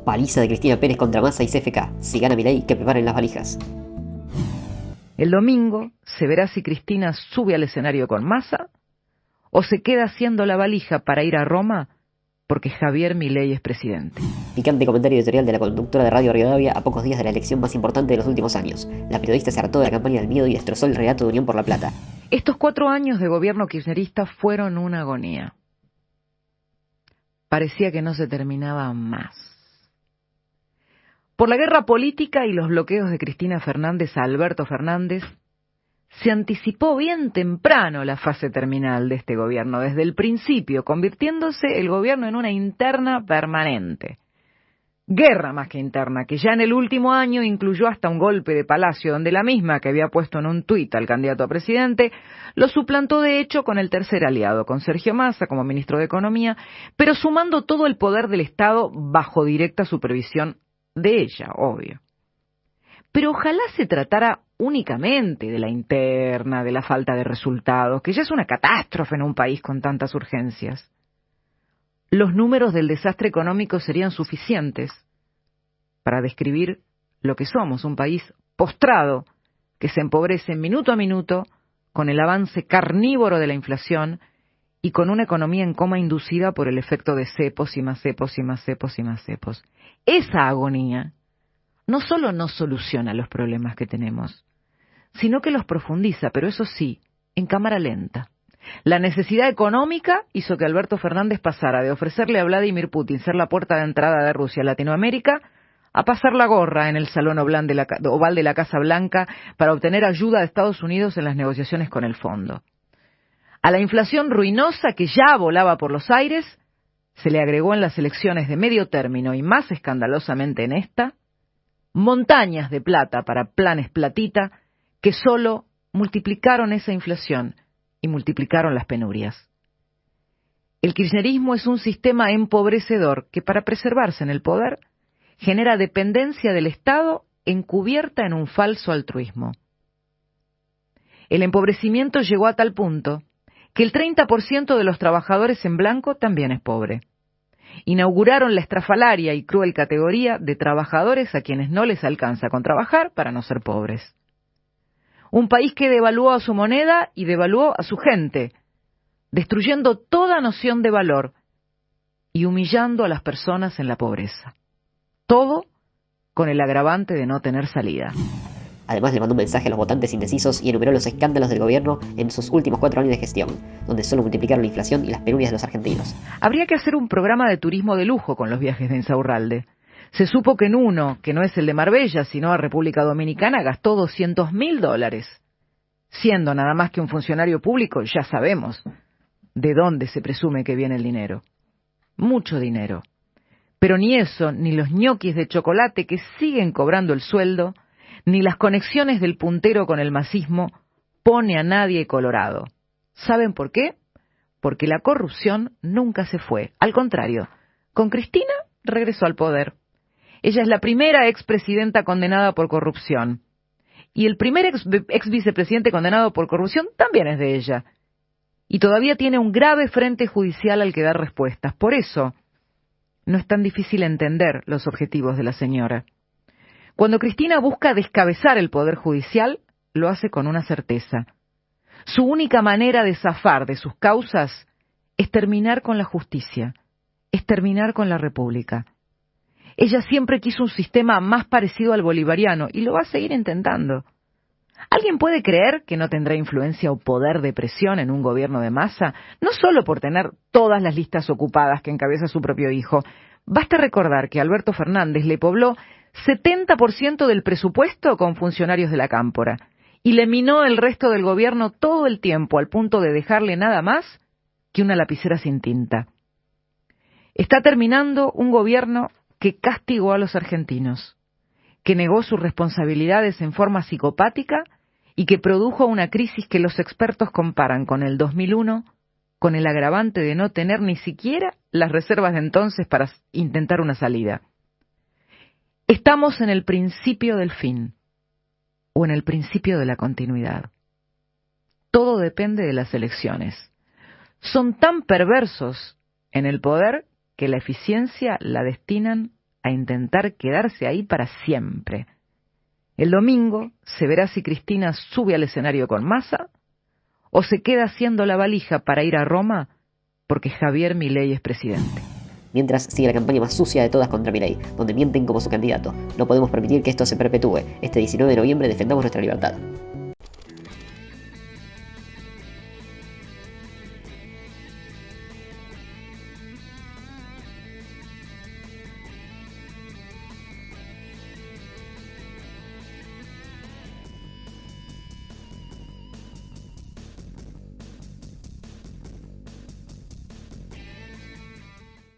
Paliza de Cristina Pérez contra Massa y CFK. Si gana Milei, que preparen las valijas. El domingo se verá si Cristina sube al escenario con Massa o se queda haciendo la valija para ir a Roma porque Javier Milei es presidente. Picante comentario editorial de la conductora de Radio Rivadavia a pocos días de la elección más importante de los últimos años. La periodista se hartó de la campaña del miedo y destrozó el relato de Unión por la Plata. Estos 4 años de gobierno kirchnerista fueron una agonía. Parecía que no se terminaba más. Por la guerra política y los bloqueos de Cristina Fernández a Alberto Fernández, se anticipó bien temprano la fase terminal de este gobierno, desde el principio, convirtiéndose el gobierno en una interna permanente. Guerra más que interna, que ya en el último año incluyó hasta un golpe de Palacio, donde la misma que había puesto en un tuit al candidato a presidente, lo suplantó de hecho con el tercer aliado, con Sergio Massa como ministro de Economía, pero sumando todo el poder del Estado bajo directa supervisión de ella, obvio. Pero ojalá se tratara únicamente de la interna, de la falta de resultados, que ya es una catástrofe en un país con tantas urgencias. Los números del desastre económico serían suficientes para describir lo que somos, un país postrado, que se empobrece minuto a minuto con el avance carnívoro de la inflación y con una economía en coma inducida por el efecto de cepos y más cepos y más cepos y más cepos. Esa agonía no solo no soluciona los problemas que tenemos, sino que los profundiza, pero eso sí, en cámara lenta. La necesidad económica hizo que Alberto Fernández pasara de ofrecerle a Vladimir Putin ser la puerta de entrada de Rusia a Latinoamérica a pasar la gorra en el salón oval de la Casa Blanca para obtener ayuda de Estados Unidos en las negociaciones con el fondo. A la inflación ruinosa que ya volaba por los aires, se le agregó en las elecciones de medio término y más escandalosamente en esta, montañas de plata para planes platita que solo multiplicaron esa inflación y multiplicaron las penurias. El kirchnerismo es un sistema empobrecedor que para preservarse en el poder genera dependencia del Estado encubierta en un falso altruismo. El empobrecimiento llegó a tal punto que el 30% de los trabajadores en blanco también es pobre. Inauguraron la estrafalaria y cruel categoría de trabajadores a quienes no les alcanza con trabajar para no ser pobres. Un país que devaluó a su moneda y devaluó a su gente, destruyendo toda noción de valor y humillando a las personas en la pobreza. Todo con el agravante de no tener salida. Además le mandó un mensaje a los votantes indecisos y enumeró los escándalos del gobierno en sus últimos 4 años de gestión, donde solo multiplicaron la inflación y las penurias de los argentinos. Habría que hacer un programa de turismo de lujo con los viajes de Insaurralde. Se supo que en uno, que no es el de Marbella, sino a República Dominicana, gastó $200.000. Siendo nada más que un funcionario público, ya sabemos de dónde se presume que viene el dinero. Mucho dinero. Pero ni eso, ni los ñoquis de chocolate que siguen cobrando el sueldo, ni las conexiones del puntero con el masismo pone a nadie colorado. ¿Saben por qué? Porque la corrupción nunca se fue. Al contrario, con Cristina regresó al poder. Ella es la primera expresidenta condenada por corrupción. Y el primer ex vicepresidente condenado por corrupción también es de ella. Y todavía tiene un grave frente judicial al que dar respuestas. Por eso, no es tan difícil entender los objetivos de la señora. Cuando Cristina busca descabezar el Poder Judicial, lo hace con una certeza. Su única manera de zafar de sus causas es terminar con la justicia, es terminar con la República. Ella siempre quiso un sistema más parecido al bolivariano y lo va a seguir intentando. ¿Alguien puede creer que no tendrá influencia o poder de presión en un gobierno de Massa? No solo por tener todas las listas ocupadas que encabeza su propio hijo. Basta recordar que Alberto Fernández le pobló 70% del presupuesto con funcionarios de la Cámpora y le minó el resto del gobierno todo el tiempo al punto de dejarle nada más que una lapicera sin tinta. Está terminando un gobierno que castigó a los argentinos, que negó sus responsabilidades en forma psicopática y que produjo una crisis que los expertos comparan con el 2001, con el agravante de no tener ni siquiera las reservas de entonces para intentar una salida. Estamos en el principio del fin, o en el principio de la continuidad. Todo depende de las elecciones. son tan perversos en el poder que la eficiencia la destinan a intentar quedarse ahí para siempre. El domingo se verá si Cristina sube al escenario con Massa o se queda haciendo la valija para ir a Roma porque Javier Milei es presidente. Mientras sigue la campaña más sucia de todas contra Milei, donde mienten como su candidato. No podemos permitir que esto se perpetúe. Este 19 de noviembre defendamos nuestra libertad.